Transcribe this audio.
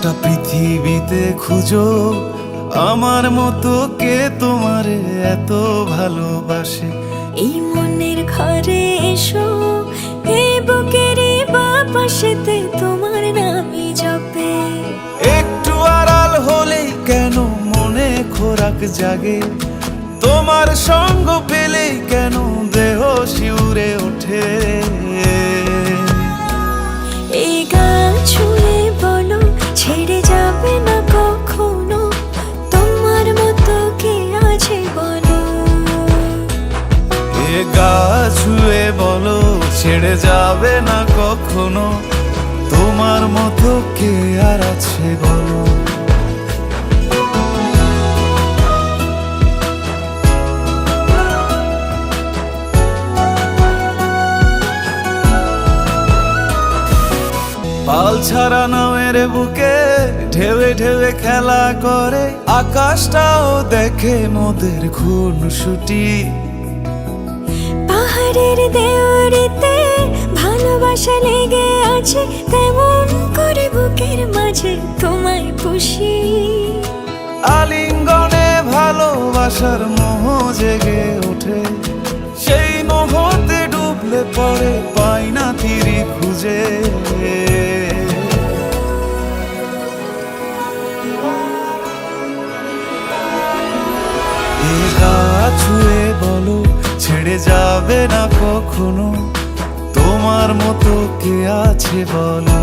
গোটা পৃথিবীতে খুঁজো আমার মতো কে তোমারে এত ভালোবাসে। এই মনের ঘরে এসো, এই বুকের বাপাশেতে তোমার নামই জপে। একটু আড়াল হলেই কেন মনে খোরাক জাগে, তোমার সঙ্গ পেলেই কেন দেহ শিউরে ওঠে। এই গান ছুঁয়ে বলো ছেড়ে যাবে না কখনো, তোমার মতো কে আছে বলো। এ গা ছুঁয়ে বলো ছেড়ে যাবে না কখনো, তোমার মতো কে আর আছে বলো। পাল ছাড়া নামের বুকে ঢেউে ঢেউে খেলা করে, আকাশটাও দেখে মোদের খুনসুটি। পাহাড়ের দেওয়ারিতে ভালোবাসা লেগে আছে, তেমন করে বুকের মাঝে তোমায় পুষি। আলিঙ্গনে ভালোবাসার মোহ জেগে ওঠে, সেই মোহতে ডুবলে পরে পাই না তীরে খুঁজে। এ গা ছুঁয়ে বলো ছেড়ে যাবে না কখনো, তোমার মতো কে আছে বলো।